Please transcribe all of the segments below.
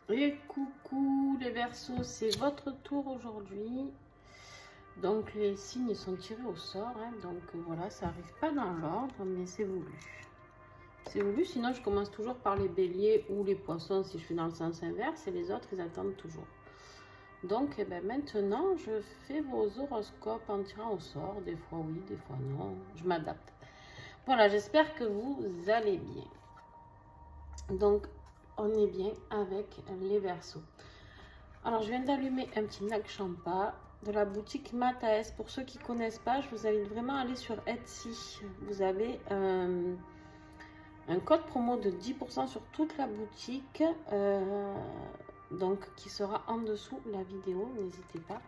Et coucou les Verseaux, c'est votre tour aujourd'hui. Donc les signes sont tirés au sort, hein. Donc voilà, ça arrive pas dans l'ordre, mais c'est voulu. C'est voulu, sinon je commence toujours par les béliers ou les poissons si je fais dans le sens inverse, et les autres ils attendent toujours. Donc eh ben, maintenant je fais vos horoscopes en tirant au sort, des fois oui, des fois non, je m'adapte. Voilà, j'espère que vous allez bien. Donc on est bien avec les Verseaux. Alors, je viens d'allumer un petit Nag Champa de la boutique Mataes. Pour ceux qui ne connaissent pas, je vous invite vraiment à aller sur Etsy. Vous avez un code promo de 10% sur toute la boutique, donc qui sera en dessous la vidéo. N'hésitez pas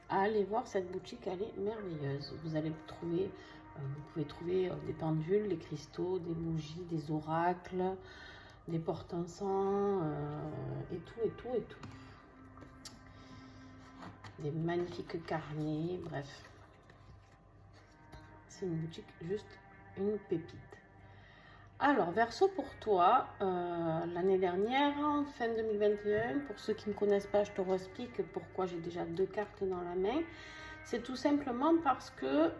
à aller voir cette boutique, elle est merveilleuse. Vous allez trouver, vous pouvez trouver des pendules, des cristaux, des bougies, des oracles, des porte-encens, et tout, et tout, et tout. Des magnifiques carnets, bref. C'est une boutique, juste une pépite. Alors, Verseau, pour toi, l'année dernière, fin 2021, pour ceux qui ne connaissent pas, je te explique pourquoi j'ai déjà 2 cartes dans la main. C'est tout simplement parce que,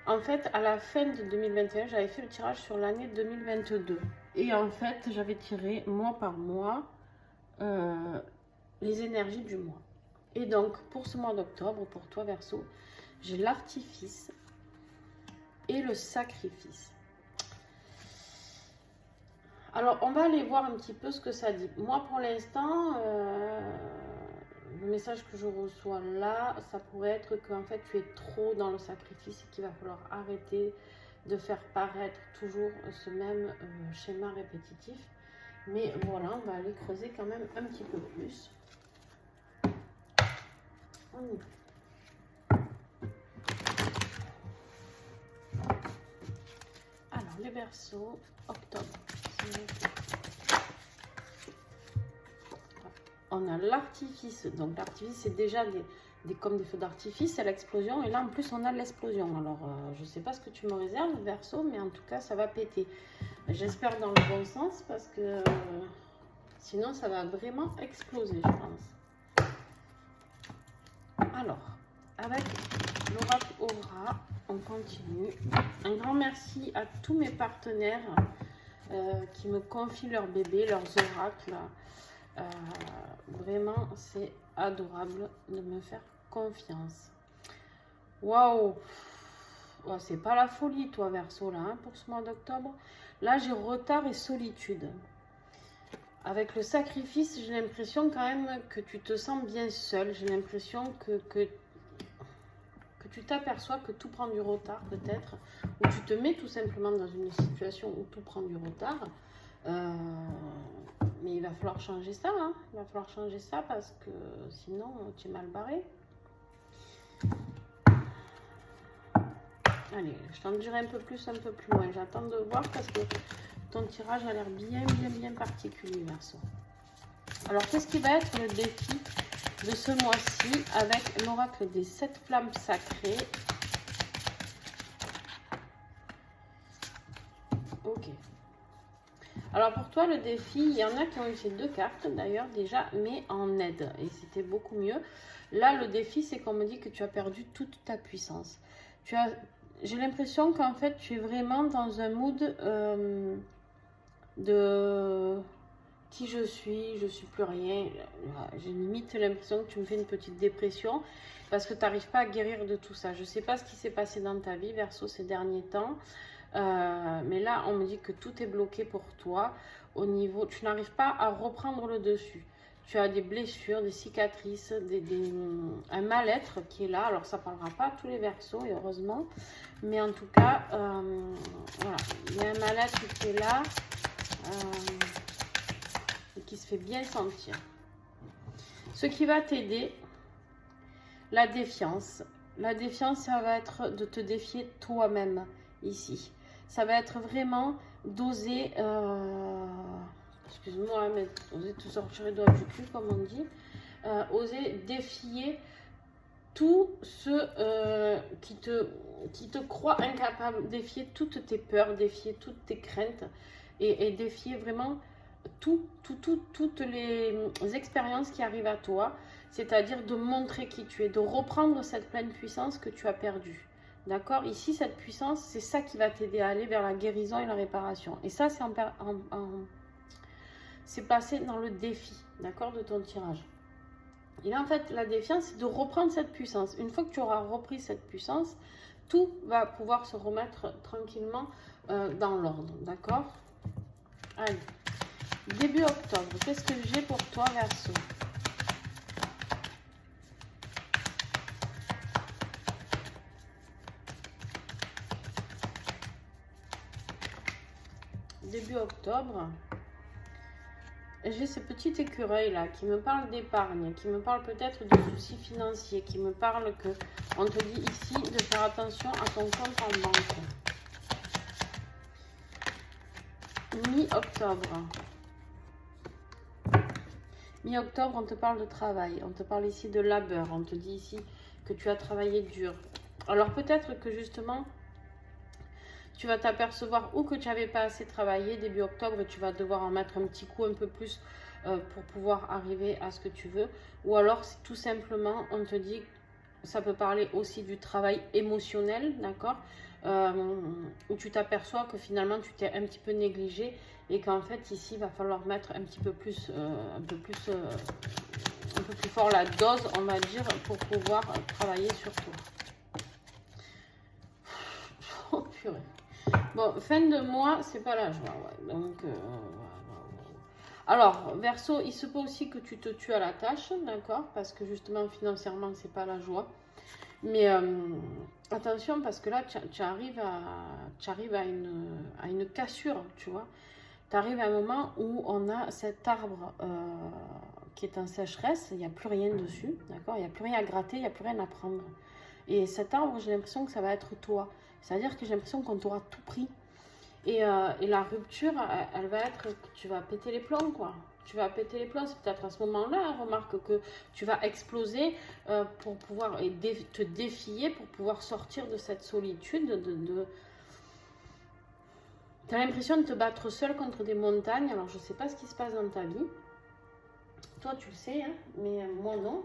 en fait, à la fin de 2021, j'avais fait le tirage sur l'année 2022. Et en fait, j'avais tiré mois par mois les énergies du mois. Et donc, pour ce mois d'octobre, pour toi, Verseau, j'ai l'artifice et le sacrifice. Alors, on va aller voir un petit peu ce que ça dit. Moi, pour l'instant, le message que je reçois là, ça pourrait être qu'en fait, tu es trop dans le sacrifice et qu'il va falloir arrêter de faire paraître toujours ce même schéma répétitif. Mais voilà, on va aller creuser quand même un petit peu plus. On y va. Alors, les Verseaux, octobre. On a l'artifice. Donc, l'artifice, c'est déjà comme des feux d'artifice, c'est l'explosion. Et là, en plus, on a l'explosion. Alors, je ne sais pas ce que tu me réserves, Verseau, mais en tout cas, ça va péter. J'espère dans le bon sens parce que sinon, ça va vraiment exploser, je pense. Alors, avec l'oracle Aura, on continue. Un grand merci à tous mes partenaires qui me confient leurs bébés, leurs oracles. Vraiment, c'est adorable de me faire confiance. Waouh! Oh, c'est pas la folie, toi, Verseau, là, hein, pour ce mois d'octobre. Là, j'ai retard et solitude. Avec le sacrifice, j'ai l'impression quand même que tu te sens bien seul. J'ai l'impression que tu t'aperçois que tout prend du retard, peut-être. Ou tu te mets tout simplement dans une situation où tout prend du retard. Mais il va falloir changer ça, hein. Il va falloir changer ça parce que sinon tu es mal barré. Allez, je t'en dirai un peu plus loin. J'attends de voir parce que ton tirage a l'air bien particulier, Verseau. Alors, qu'est-ce qui va être le défi de ce mois-ci avec l'oracle des 7 flammes sacrées? Ok. Alors pour toi, le défi, il y en a qui ont eu ces 2 cartes d'ailleurs déjà, mais en aide. Et c'était beaucoup mieux. Là, le défi, c'est qu'on me dit que tu as perdu toute ta puissance. J'ai l'impression qu'en fait, tu es vraiment dans un mood de qui je suis plus rien. J'ai limite l'impression que tu me fais une petite dépression parce que tu n'arrives pas à guérir de tout ça. Je ne sais pas ce qui s'est passé dans ta vie, Verseau, ces derniers temps. Mais là, on me dit que tout est bloqué pour toi. Au niveau, tu n'arrives pas à reprendre le dessus. Tu as des blessures, des cicatrices, un mal-être qui est là. Alors, ça ne parlera pas à tous les Verseaux, et heureusement. Mais en tout cas, voilà. Il y a un mal-être qui est là et qui se fait bien sentir. Ce qui va t'aider, la défiance. La défiance, ça va être de te défier toi-même ici. Ça va être vraiment d'oser, excuse-moi, mais oser te sortir les doigts du cul, comme on dit, oser défier tout ce qui te croit incapable, défier toutes tes peurs, défier toutes tes craintes et défier vraiment toutes les expériences qui arrivent à toi, c'est-à-dire de montrer qui tu es, de reprendre cette pleine puissance que tu as perdue. D'accord? Ici, cette puissance, c'est ça qui va t'aider à aller vers la guérison et la réparation. Et ça, c'est placé dans le défi, d'accord, de ton tirage. Et là, en fait, la défiance, c'est de reprendre cette puissance. Une fois que tu auras repris cette puissance, tout va pouvoir se remettre tranquillement dans l'ordre, d'accord? Allez, début octobre, qu'est-ce que j'ai pour toi, Verseau? Début octobre, j'ai ce petit écureuil là qui me parle d'épargne, qui me parle peut-être de soucis financiers, qui me parle que on te dit ici de faire attention à ton compte en banque. Mi-octobre. Mi-octobre, on te parle de travail, on te parle ici de labeur, on te dit ici que tu as travaillé dur. Alors peut-être que justement, tu vas t'apercevoir ou que tu n'avais pas assez travaillé début octobre et tu vas devoir en mettre un petit coup un peu plus pour pouvoir arriver à ce que tu veux. Ou alors, tout simplement, on te dit, ça peut parler aussi du travail émotionnel, d'accord, où tu t'aperçois que finalement, tu t'es un petit peu négligé et qu'en fait, ici, il va falloir mettre un petit peu plus, un peu plus fort la dose, on va dire, pour pouvoir travailler sur toi. Oh purée. Bon, fin de mois, c'est pas la joie, ouais. Donc, alors, Verseau, il se peut aussi que tu te tues à la tâche, d'accord? Parce que justement, financièrement, c'est pas la joie. Mais attention, parce que là, tu arrives à une cassure, tu vois. Tu arrives à un moment où on a cet arbre qui est en sécheresse, il n'y a plus rien dessus, d'accord? Il n'y a plus rien à gratter, il n'y a plus rien à prendre. Et cet arbre, j'ai l'impression que ça va être toi. C'est-à-dire que j'ai l'impression qu'on t'aura tout pris. Et la rupture, elle va être que tu vas péter les plombs, quoi. Tu vas péter les plombs. C'est peut-être à ce moment-là, remarque que tu vas exploser pour pouvoir te défier, pour pouvoir sortir de cette solitude. Tu as l'impression de te battre seul contre des montagnes. Alors, je ne sais pas ce qui se passe dans ta vie. Toi, tu le sais, hein, mais moi, non.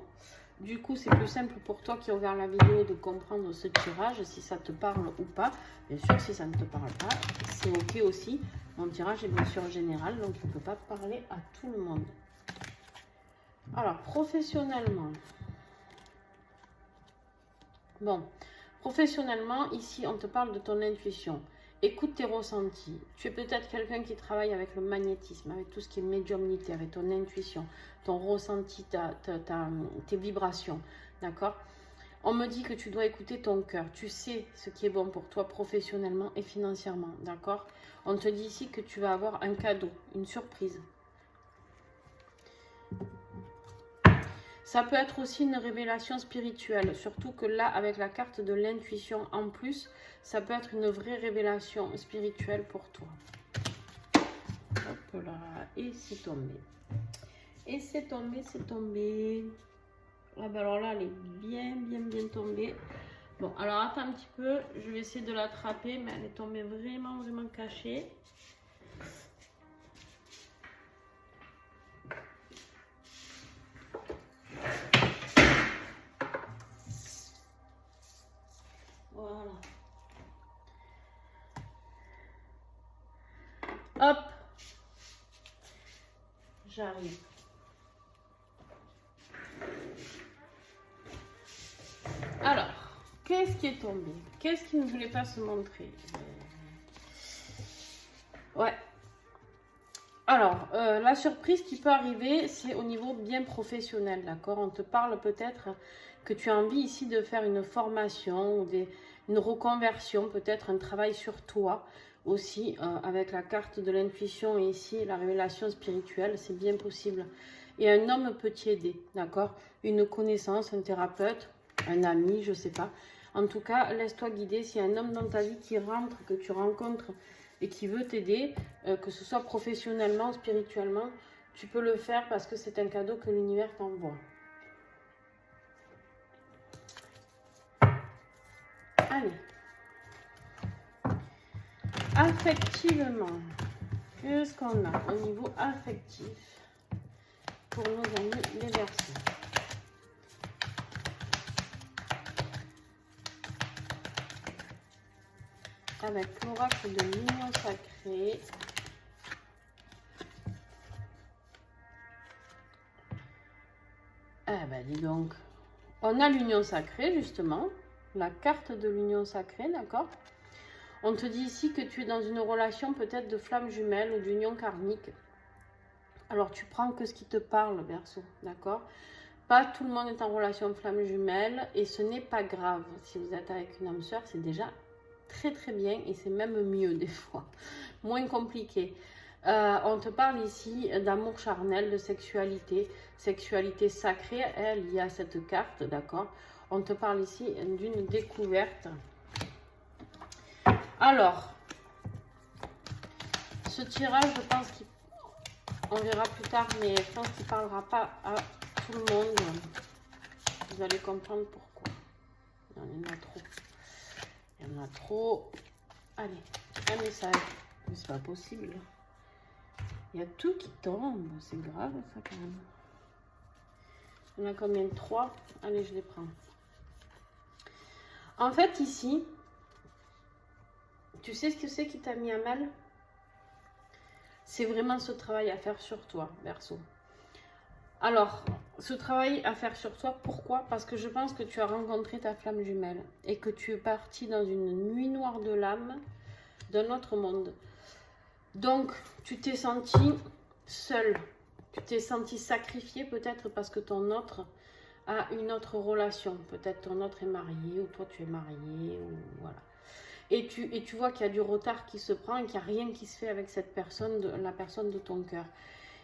Du coup, c'est plus simple pour toi qui as ouvert la vidéo de comprendre ce tirage, si ça te parle ou pas. Bien sûr, si ça ne te parle pas, c'est ok aussi. Mon tirage est bien sûr général, donc il ne peut pas parler à tout le monde. Alors, professionnellement. Bon, professionnellement, ici, on te parle de ton intuition. Écoute tes ressentis. Tu es peut-être quelqu'un qui travaille avec le magnétisme, avec tout ce qui est médiumnité, avec ton intuition, ton ressenti, tes vibrations. D'accord? On me dit que tu dois écouter ton cœur. Tu sais ce qui est bon pour toi professionnellement et financièrement. D'accord? On te dit ici que tu vas avoir un cadeau, une surprise. Ça peut être aussi une révélation spirituelle, surtout que là, avec la carte de l'intuition en plus, ça peut être une vraie révélation spirituelle pour toi. Hop là, et c'est tombé. Et c'est tombé, c'est tombé. Ah ben alors là, elle est bien tombée. Bon, alors attends un petit peu, je vais essayer de l'attraper, mais elle est tombée vraiment cachée. Voilà. Hop. J'arrive. Alors, qu'est-ce qui est tombé? Qu'est-ce qui ne voulait pas se montrer? Ouais. Alors, la surprise qui peut arriver, c'est au niveau bien professionnel, d'accord? On te parle peut-être que tu as envie ici de faire une formation ou une reconversion, peut-être un travail sur toi aussi, avec la carte de l'intuition et ici la révélation spirituelle, c'est bien possible. Et un homme peut t'y aider, d'accord? Une connaissance, un thérapeute, un ami, je sais pas. En tout cas, laisse-toi guider. S'il y a un homme dans ta vie qui rentre, que tu rencontres et qui veut t'aider, que ce soit professionnellement, spirituellement, tu peux le faire parce que c'est un cadeau que l'univers t'envoie. Allez. Affectivement. Qu'est-ce qu'on a au niveau affectif pour nos amis les Verseaux? Avec l'oracle de l'union sacrée. Eh ben dis donc, on a l'union sacrée justement, la carte de l'union sacrée, d'accord? On te dit ici que tu es dans une relation peut-être de flamme jumelle ou d'union karmique. Alors tu prends que ce qui te parle, Verseau, d'accord? Pas tout le monde est en relation flamme jumelle et ce n'est pas grave. Si vous êtes avec une âme sœur, c'est déjà très très bien et c'est même mieux des fois, moins compliqué. On te parle ici d'amour charnel, de sexualité, sexualité sacrée, elle, il y a cette carte, d'accord? On te parle ici d'une découverte. Alors, ce tirage, je pense qu'on verra plus tard, mais je pense qu'il ne parlera pas à tout le monde. Vous allez comprendre pourquoi. Il y en a trop. Il y en a trop. Allez, un message. Mais c'est pas possible. Il y a tout qui tombe. C'est grave, ça, quand même. Il y en a combien? 3. Allez, je les prends. En fait, ici, tu sais ce que c'est qui t'a mis à mal? C'est vraiment ce travail à faire sur toi, Verseau. Alors, ce travail à faire sur toi, pourquoi? Parce que je pense que tu as rencontré ta flamme jumelle et que tu es parti dans une nuit noire de l'âme d'un autre monde. Donc, tu t'es senti seul. Tu t'es senti sacrifié peut-être parce que ton autre a une autre relation. Peut-être ton autre est marié ou toi tu es marié ou voilà. Et tu vois qu'il y a du retard qui se prend et qu'il n'y a rien qui se fait avec cette personne, la personne de ton cœur.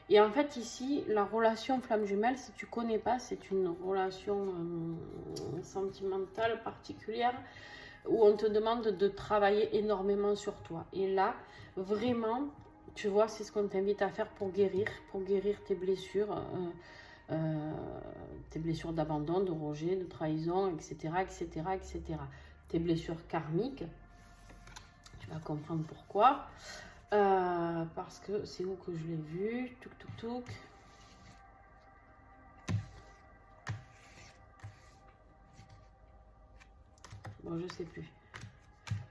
Et en fait ici, la relation flamme jumelle, si tu ne connais pas, c'est une relation sentimentale particulière où on te demande de travailler énormément sur toi. Et là, vraiment, tu vois, c'est ce qu'on t'invite à faire pour guérir tes blessures d'abandon, de rejet, de trahison, etc., etc., etc. Tes blessures karmiques. Tu vas comprendre pourquoi. Parce que c'est où que je l'ai vu. Touk, touk, touk. Bon, je sais plus.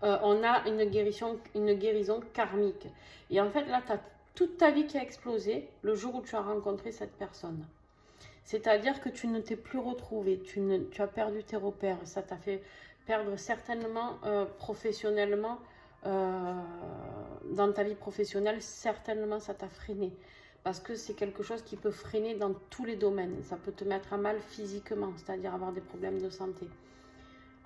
On a une guérison karmique. Et en fait, là, tu as toute ta vie qui a explosé le jour où tu as rencontré cette personne. C'est-à-dire que tu ne t'es plus retrouvé, tu as perdu tes repères. Ça t'a fait perdre certainement professionnellement. Dans ta vie professionnelle, certainement ça t'a freiné parce que c'est quelque chose qui peut freiner dans tous les domaines. Ça peut te mettre à mal physiquement, c'est-à-dire avoir des problèmes de santé.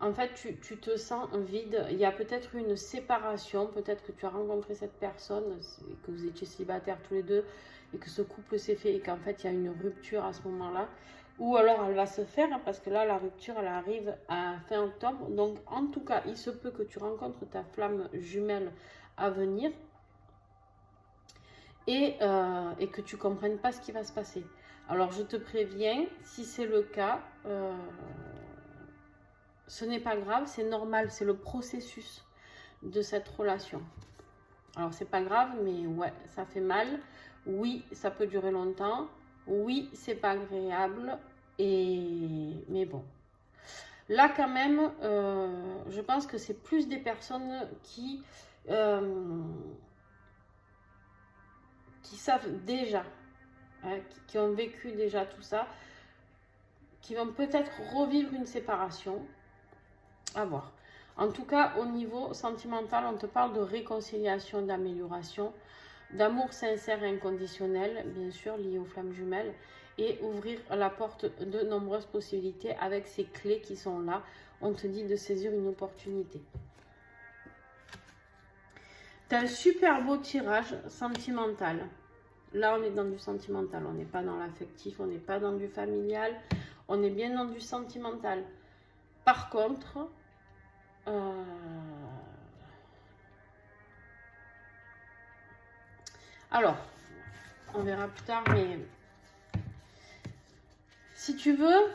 En fait, tu te sens vide. Il y a peut-être une séparation, peut-être que tu as rencontré cette personne et que vous étiez célibataires tous les deux et que ce couple s'est fait et qu'en fait il y a une rupture à ce moment-là. Ou alors elle va se faire, parce que là, la rupture, elle arrive à fin octobre. Donc, en tout cas, il se peut que tu rencontres ta flamme jumelle à venir et que tu ne comprennes pas ce qui va se passer. Alors, je te préviens, si c'est le cas, ce n'est pas grave, c'est normal, c'est le processus de cette relation. Alors, c'est pas grave, mais ouais, ça fait mal. Oui, ça peut durer longtemps. Oui, c'est pas agréable. Mais bon, là quand même, je pense que c'est plus des personnes qui savent déjà, hein, qui ont vécu déjà tout ça, qui vont peut-être revivre une séparation, à voir. En tout cas, au niveau sentimental, on te parle de réconciliation, d'amélioration, d'amour sincère et inconditionnel, bien sûr, lié aux flammes jumelles, et ouvrir la porte de nombreuses possibilités avec ces clés qui sont là. On te dit de saisir une opportunité. Tu as un super beau tirage sentimental. Là, on est dans du sentimental. On n'est pas dans l'affectif, on n'est pas dans du familial. On est bien dans du sentimental. Par contre, alors, on verra plus tard, mais si tu veux,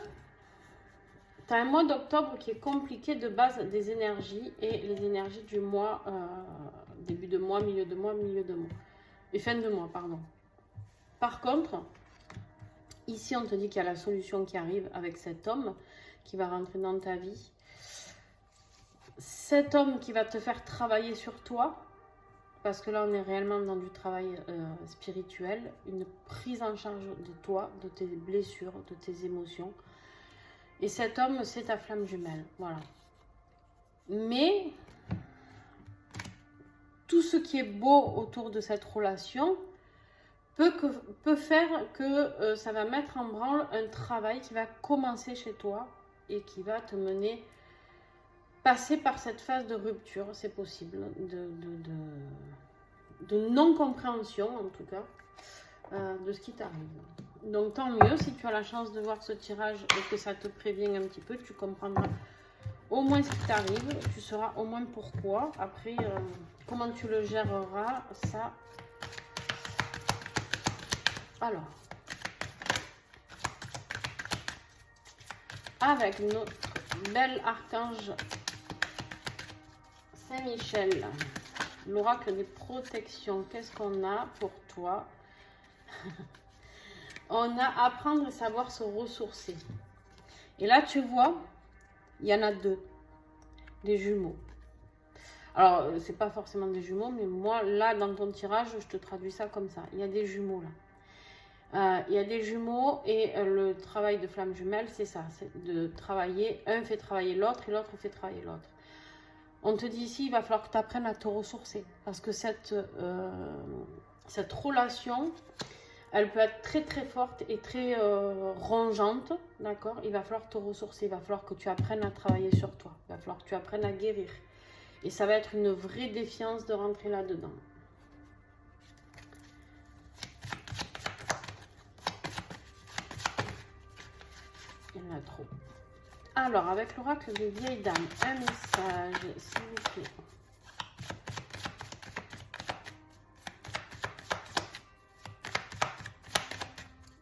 tu as un mois d'octobre qui est compliqué de base des énergies et les énergies du mois, début de mois, milieu de mois, milieu de mois. Et fin de mois, pardon. Par contre, ici, on te dit qu'il y a la solution qui arrive avec cet homme qui va rentrer dans ta vie. Cet homme qui va te faire travailler sur toi, parce que là, on est réellement dans du travail spirituel, une prise en charge de toi, de tes blessures, de tes émotions. Et cet homme, c'est ta flamme jumelle, voilà. Mais tout ce qui est beau autour de cette relation peut faire que ça va mettre en branle un travail qui va commencer chez toi et qui va te mener, passer par cette phase de rupture, c'est possible, de non-compréhension en tout cas, de ce qui t'arrive. Donc tant mieux, si tu as la chance de voir ce tirage et que ça te prévient un petit peu, tu comprendras au moins ce qui t'arrive, tu sauras au moins pourquoi. Après, comment tu le géreras, ça... Alors, avec notre bel archange Saint-Michel, l'oracle des protections, qu'est-ce qu'on a pour toi? On a apprendre et savoir se ressourcer. Et là, tu vois, il y en a deux, des jumeaux. Alors, c'est pas forcément des jumeaux, mais moi, là, dans ton tirage, je te traduis ça comme ça. Il y a des jumeaux, là. Il y a des jumeaux et le travail de flamme jumelle, c'est ça, c'est de travailler, un fait travailler l'autre et l'autre fait travailler l'autre. On te dit ici, il va falloir que tu apprennes à te ressourcer parce que cette relation, elle peut être très très forte et très rongeante, d'accord? Il va falloir te ressourcer, il va falloir que tu apprennes à travailler sur toi, il va falloir que tu apprennes à guérir. Et ça va être une vraie défiance de rentrer là-dedans. Il y en a trop. Alors, avec l'oracle des vieilles dames, un message, s'il vous plaît.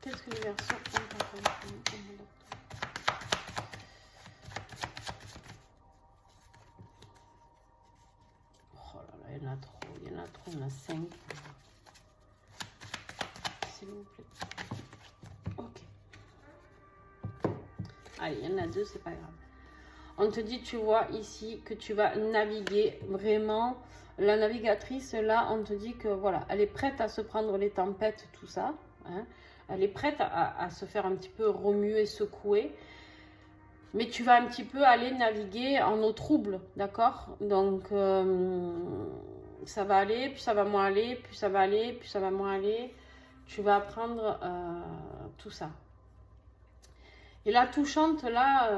Qu'est-ce que les versions ont à comprendre? Oh là là, il y en a trop, il y en a trop, il y en a 5. S'il vous plaît. Ok. Allez, il y en a 2, c'est pas grave. On te dit, tu vois ici, que tu vas naviguer vraiment. La navigatrice, là, on te dit que voilà, elle est prête à se prendre les tempêtes, tout ça. Hein. Elle est prête à se faire un petit peu remuer, secouer. Mais tu vas un petit peu aller naviguer en eau trouble, d'accord? Donc, ça va aller, puis ça va moins aller, puis ça va aller, puis ça va moins aller. Tu vas apprendre tout ça. Et la touchante, là,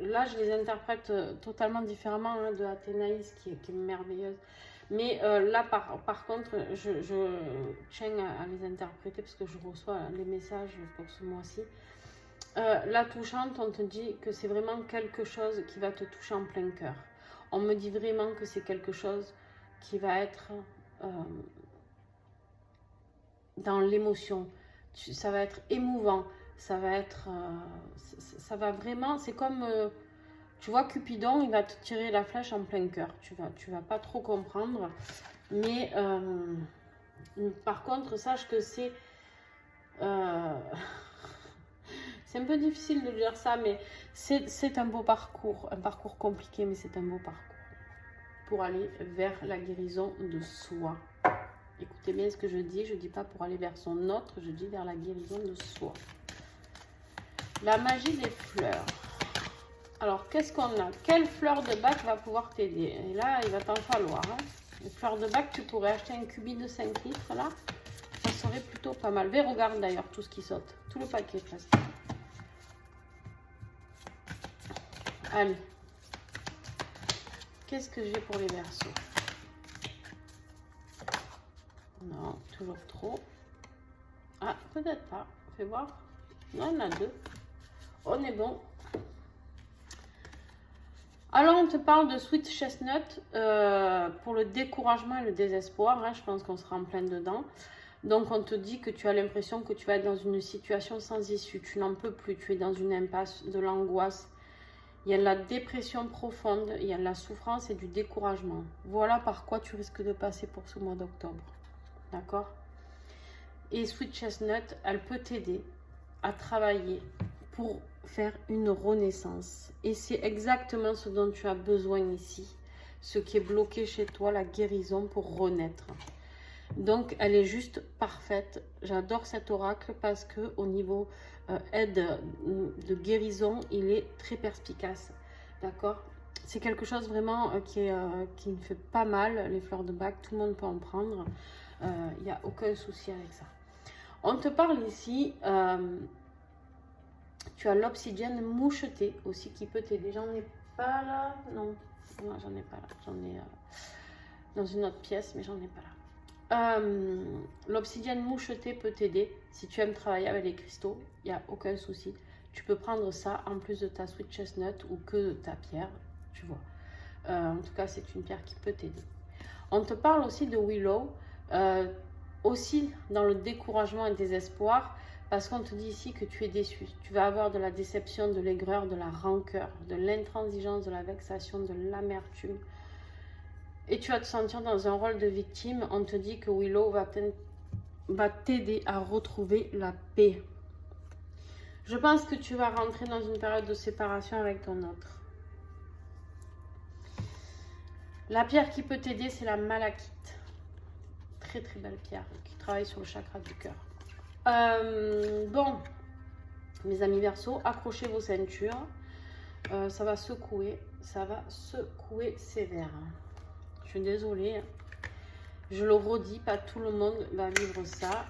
là, je les interprète totalement différemment hein, de Athénaïs, qui est merveilleuse. Mais là, par contre, je tiens à les interpréter parce que je reçois les messages pour ce mois-ci. La touchante, on te dit que c'est vraiment quelque chose qui va te toucher en plein cœur. On me dit vraiment que c'est quelque chose qui va être dans l'émotion. Ça va être émouvant. Ça va être... ça va vraiment... C'est comme... tu vois, Cupidon, il va te tirer la flèche en plein cœur. Tu vas pas trop comprendre. Mais par contre, sache que c'est... c'est un peu difficile de dire ça, mais c'est un beau parcours. Un parcours compliqué, mais c'est un beau parcours. Pour aller vers la guérison de soi. Écoutez bien ce que je dis. Je ne dis pas pour aller vers son autre, je dis vers la guérison de soi. La magie des fleurs. Alors, qu'est-ce qu'on a? Quelle fleur de bac va pouvoir t'aider? Et là, il va t'en falloir. Hein. Les fleurs de bac, tu pourrais acheter un cubi de 5 litres, là. Ça serait plutôt pas mal. Mais regarde d'ailleurs tout ce qui saute. Tout le paquet presque. Allez. Qu'est-ce que j'ai pour les Verseaux? Non, toujours trop. Ah, peut-être pas. Fais voir. Non, il y en a 2. On est bon. Alors, on te parle de Sweet Chestnut pour le découragement et le désespoir. Hein, je pense qu'on sera en plein dedans. Donc, on te dit que tu as l'impression que tu vas être dans une situation sans issue. Tu n'en peux plus. Tu es dans une impasse, de l'angoisse. Il y a de la dépression profonde. Il y a de la souffrance et du découragement. Voilà par quoi tu risques de passer pour ce mois d'octobre. d'accord? Et Sweet Chestnut, elle peut t'aider à travailler pour faire une renaissance. Et c'est exactement ce dont tu as besoin ici. Ce qui est bloqué chez toi, la guérison pour renaître. Donc, elle est juste parfaite. J'adore cet oracle parce que au niveau aide de guérison, il est très perspicace. D'accord? C'est quelque chose vraiment qui me fait pas mal, les fleurs de bac. Tout le monde peut en prendre. Il n'y a aucun souci avec ça. On te parle ici, tu as l'obsidienne mouchetée aussi qui peut t'aider. J'en ai pas là, non, j'en ai pas là. J'en ai dans une autre pièce, mais j'en ai pas là. L'obsidienne mouchetée peut t'aider. Si tu aimes travailler avec les cristaux, il n'y a aucun souci. Tu peux prendre ça en plus de ta Sweet Chestnut ou que de ta pierre, tu vois. En tout cas, c'est une pierre qui peut t'aider. On te parle aussi de Willow. Aussi dans le découragement et le désespoir, parce qu'on te dit ici que tu es déçu. Tu vas avoir de la déception, de l'aigreur, de la rancœur, de l'intransigeance, de la vexation, de l'amertume. Et tu vas te sentir dans un rôle de victime. On te dit que Willow va t'aider à retrouver la paix. Je pense que tu vas rentrer dans une période de séparation avec ton autre. La pierre qui peut t'aider, c'est la malachite. Très très belle pierre qui travaille sur le chakra du cœur. Bon, mes amis Verseau, accrochez vos ceintures. Ça va secouer sévère. Je suis désolée. Je le redis, pas tout le monde va vivre ça.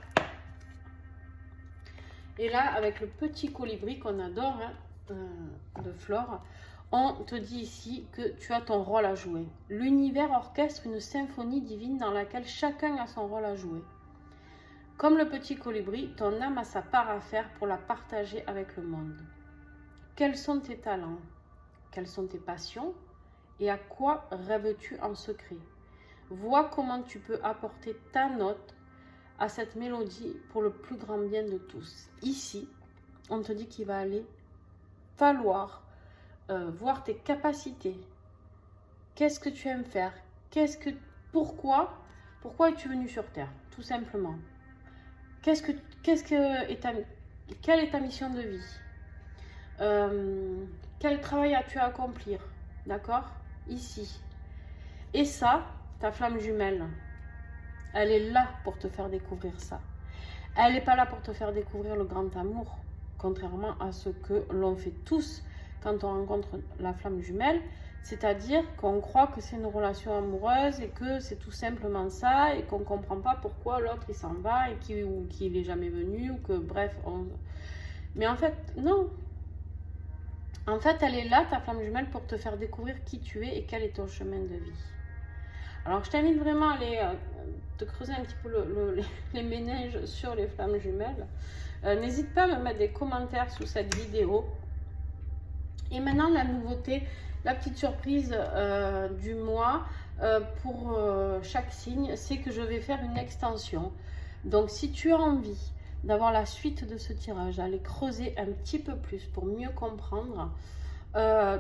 Et là, avec le petit colibri qu'on adore, de Flore, on te dit ici que tu as ton rôle à jouer. L'univers orchestre une symphonie divine dans laquelle chacun a son rôle à jouer. Comme le petit colibri, ton âme a sa part à faire pour la partager avec le monde. Quels sont tes talents? Quelles sont tes passions? Et à quoi rêves-tu en secret? Vois comment tu peux apporter ta note à cette mélodie pour le plus grand bien de tous. Ici, on te dit qu'il va aller falloir voir tes capacités. Qu'est-ce que tu aimes faire? Pourquoi es-tu venu sur Terre? Tout simplement. Quelle est ta mission de vie? Quel travail as-tu à accomplir? D'accord? Ici. Et ça, ta flamme jumelle, elle est là pour te faire découvrir ça. Elle n'est pas là pour te faire découvrir le grand amour, contrairement à ce que l'on fait tous quand on rencontre la flamme jumelle, c'est-à-dire qu'on croit que c'est une relation amoureuse et que c'est tout simplement ça et qu'on ne comprend pas pourquoi l'autre il s'en va et qu'il n'est jamais venu ou que bref, mais en fait, non. En fait, elle est là, ta flamme jumelle, pour te faire découvrir qui tu es et quel est ton chemin de vie. Alors, je t'invite vraiment à aller te creuser un petit peu les méninges sur les flammes jumelles. N'hésite pas à me mettre des commentaires sous cette vidéo. Et maintenant, la nouveauté, la petite surprise du mois pour chaque signe, c'est que je vais faire une extension. Donc, si tu as envie d'avoir la suite de ce tirage, d'aller creuser un petit peu plus pour mieux comprendre,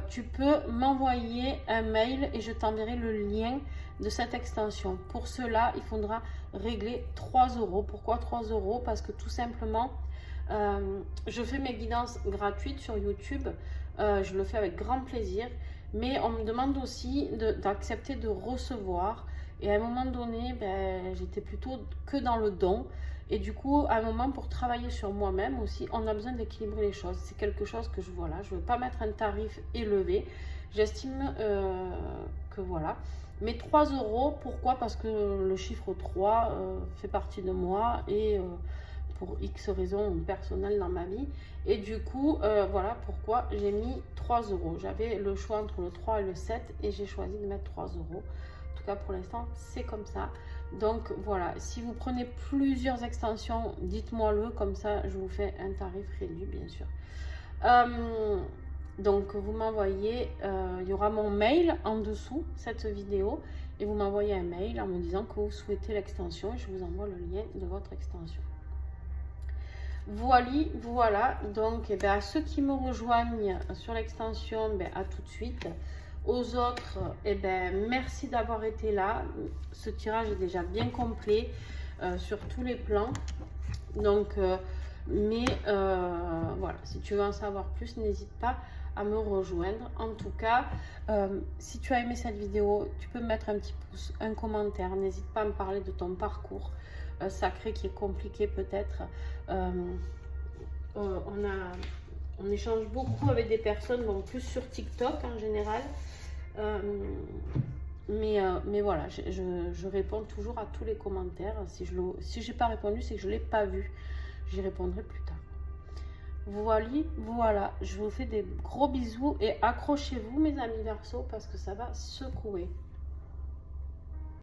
tu peux m'envoyer un mail et je t'enverrai le lien de cette extension. Pour cela, il faudra régler 3 €. Pourquoi 3 €? Parce que tout simplement, je fais mes guidances gratuites sur YouTube. Je le fais avec grand plaisir. Mais on me demande aussi d'accepter de recevoir. Et à un moment donné, j'étais plutôt que dans le don. Et du coup, à un moment, pour travailler sur moi-même aussi, on a besoin d'équilibrer les choses. C'est quelque chose que je vois là. Je ne veux pas mettre un tarif élevé. J'estime que voilà. Mais 3 €, pourquoi? Parce que le chiffre 3 fait partie de moi et pour X raisons personnelles dans ma vie. Et du coup, voilà pourquoi j'ai mis 3 €. J'avais le choix entre le 3 et le 7 et j'ai choisi de mettre 3 €. En tout cas, pour l'instant, c'est comme ça. Donc voilà, si vous prenez plusieurs extensions, dites-moi-le, comme ça je vous fais un tarif réduit bien sûr. Donc vous m'envoyez, il y aura mon mail en dessous cette vidéo et vous m'envoyez un mail en me disant que vous souhaitez l'extension et je vous envoie le lien de votre extension. Voilà, donc à ceux qui me rejoignent sur l'extension, à tout de suite. Aux autres, merci d'avoir été là. Ce tirage est déjà bien complet. sur tous les plans. Donc, voilà, si tu veux en savoir plus, n'hésite pas à me rejoindre. En tout cas, si tu as aimé cette vidéo, tu peux me mettre un petit pouce, un commentaire. N'hésite pas à me parler de ton parcours sacré qui est compliqué peut-être. On échange beaucoup avec des personnes, bon, plus sur TikTok en général. Mais voilà, je réponds toujours à tous les commentaires. Si je n'ai pas répondu, c'est que je ne l'ai pas vu. J'y répondrai plus tard. Voilà, je vous fais des gros bisous et accrochez-vous mes amis Verseau parce que ça va secouer.